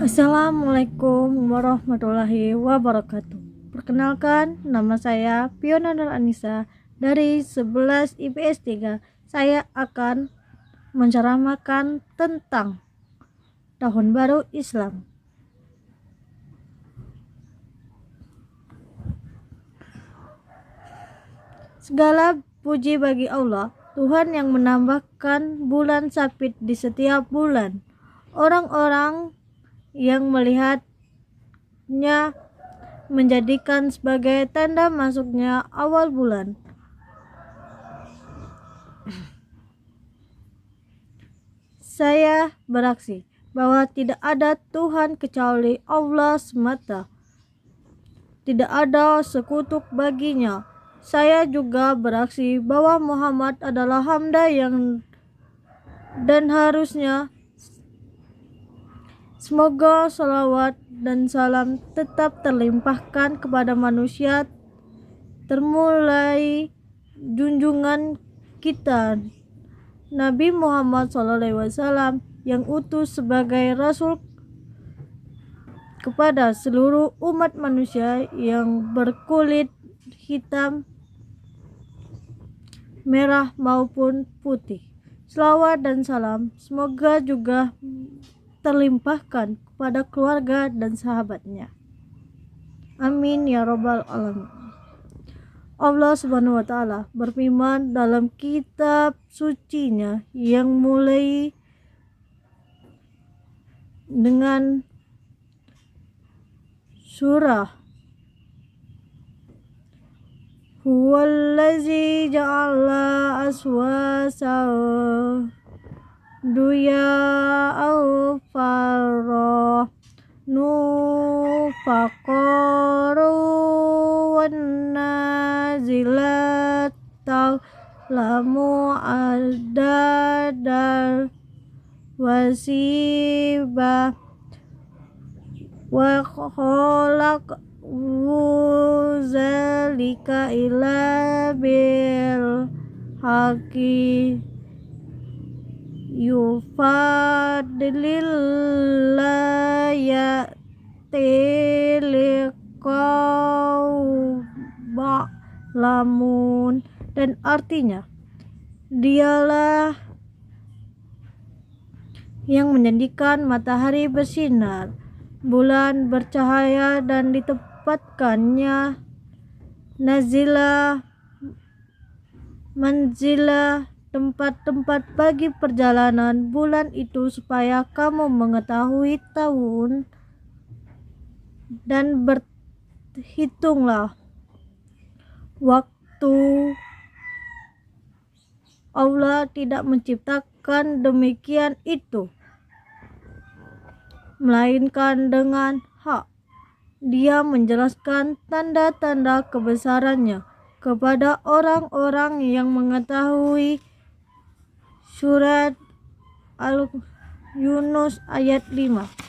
Assalamualaikum warahmatullahi wabarakatuh. Perkenalkan, nama saya Fiona Nur Anissa dari 11 IPS 3. Saya akan menceramahkan tentang Tahun Baru Islam. Segala puji bagi Allah, Tuhan yang menambahkan bulan Sabit di setiap bulan. Orang-orang yang melihatnya menjadikan sebagai tanda masuknya awal bulan. Saya beraksi bahwa tidak ada Tuhan kecuali Allah semata. Tidak ada sekutu baginya. Saya juga beraksi bahwa Muhammad adalah hamba dan harusnya. Semoga salawat dan salam tetap terlimpahkan kepada manusia, termulai junjungan kita Nabi Muhammad SAW yang utus sebagai Rasul kepada seluruh umat manusia yang berkulit hitam, merah maupun putih. Salawat dan salam semoga juga terlimpahkan kepada keluarga dan sahabatnya. Amin ya rabbal alamin. Allah Subhanahu wa taala berfirman dalam kitab sucinya yang mulai dengan surah Huwallazi ja'ala aswasa duya al-farah nufaqaru wan nazilat ta'lamu adadal wasibah wa khalaq zalika ila bil haqi yufadlillah lamun, dan artinya dialah yang menjadikan matahari bersinar, bulan bercahaya dan ditempatkannya manzilah tempat-tempat bagi perjalanan bulan itu supaya kamu mengetahui tahun dan berhitunglah waktu. Allah tidak menciptakan demikian itu melainkan dengan hak. Dia menjelaskan tanda-tanda kebesarannya kepada orang-orang yang mengetahui. Surat Al-Yunus ayat 5.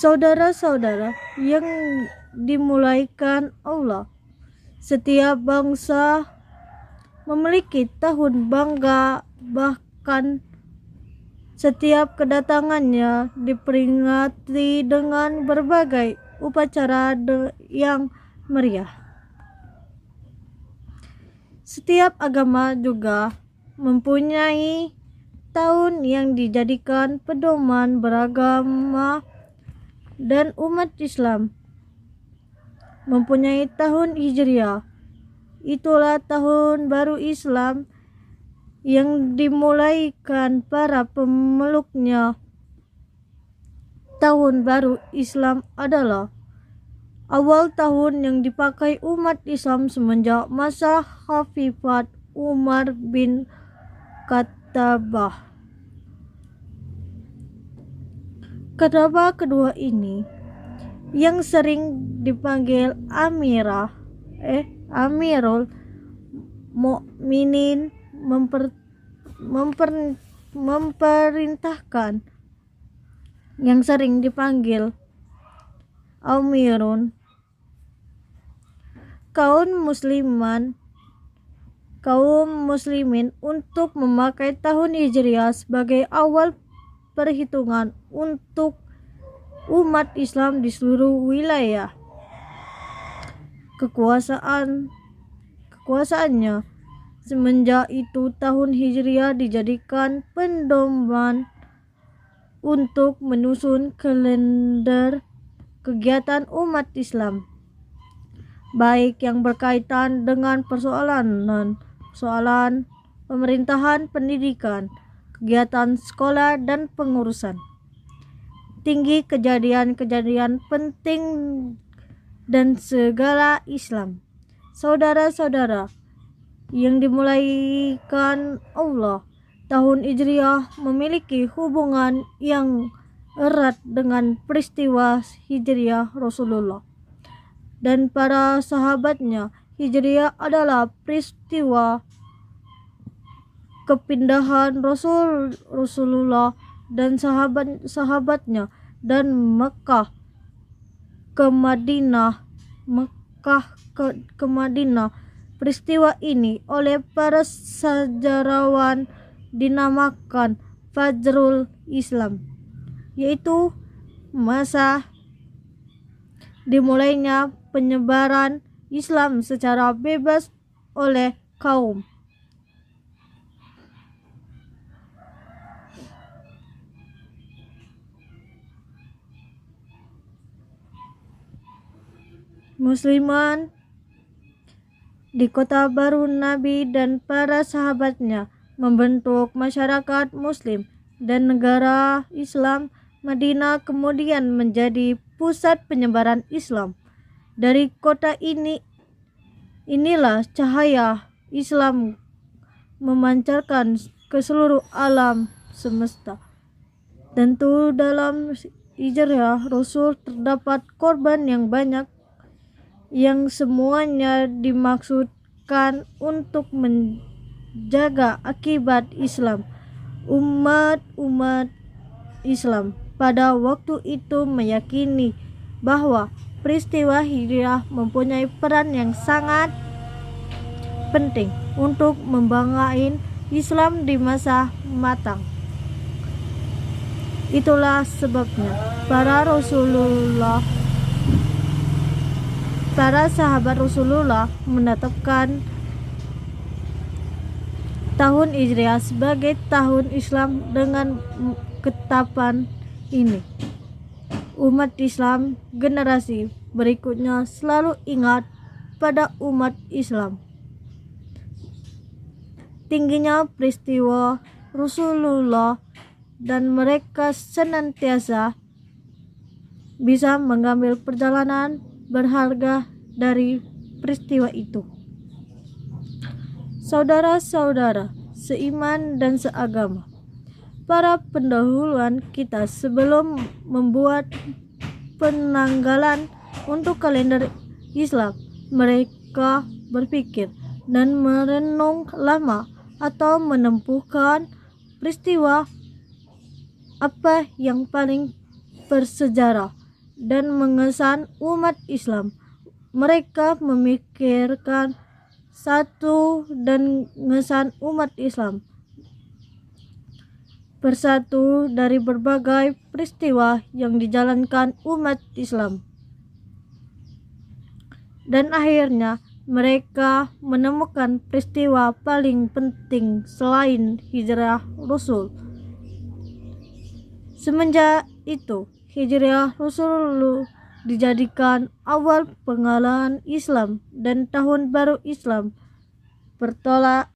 Saudara-saudara yang dimulaikan Allah, setiap bangsa memiliki tahun bangga, bahkan setiap kedatangannya diperingati dengan berbagai upacara yang meriah. Setiap agama juga mempunyai tahun yang dijadikan pedoman beragama, dan umat Islam mempunyai tahun Hijriah. Itulah tahun baru Islam yang dimulaikan para pemeluknya. Tahun baru Islam adalah awal tahun yang dipakai umat Islam semenjak masa Khalifat Umar bin Khattab. Kedua ini yang sering dipanggil Amirul Mukminin memerintahkan yang sering dipanggil Amirun kaum muslimin untuk memakai tahun Hijriah sebagai awal perhitungan untuk umat Islam di seluruh wilayah kekuasaannya. Semenjak itu tahun Hijriah dijadikan pedoman untuk menyusun kalender kegiatan umat Islam, baik yang berkaitan dengan persoalan pemerintahan, pendidikan, kegiatan sekolah, dan pengurusan tinggi, kejadian-kejadian penting dan segala Islam. Saudara-saudara yang dimulaikan Allah, tahun Hijriah memiliki hubungan yang erat dengan peristiwa Hijriah Rasulullah dan para sahabatnya. Hijriah adalah peristiwa kepindahan Rasulullah dan sahabatnya dan Mekah ke Madinah. Peristiwa ini oleh para sejarawan dinamakan Fajrul Islam, yaitu masa dimulainya penyebaran Islam secara bebas oleh kaum Musliman di kota baru. Nabi dan para sahabatnya membentuk masyarakat Muslim dan negara Islam. Madinah kemudian menjadi pusat penyebaran Islam. Dari kota inilah cahaya Islam memancarkan ke seluruh alam semesta. Tentu dalam Hijriah Rasul terdapat korban yang banyak, yang semuanya dimaksudkan untuk menjaga akibat Islam. Umat Islam pada waktu itu meyakini bahwa peristiwa Hijriah mempunyai peran yang sangat penting untuk membangun Islam di masa matang. Itulah sebabnya para sahabat Rasulullah menetapkan tahun Hijriah sebagai tahun Islam. Dengan ketetapan ini, umat Islam generasi berikutnya selalu ingat pada umat Islam tingginya peristiwa Rasulullah, dan mereka senantiasa bisa mengambil perjalanan berharga dari peristiwa itu. Saudara-saudara seiman dan seagama, para pendahuluan kita sebelum membuat penanggalan untuk kalender Islam, mereka berpikir dan merenung lama atau menempuhkan peristiwa apa yang paling bersejarah dan mengesan umat Islam. Mereka memikirkan satu dan mengesan umat Islam bersatu dari berbagai peristiwa yang dijalankan umat Islam, dan akhirnya mereka menemukan peristiwa paling penting selain Hijriah Rasul. Semenjak itu Hijriah Rasul dijadikan awal pengalaman Islam dan tahun baru Islam bertolak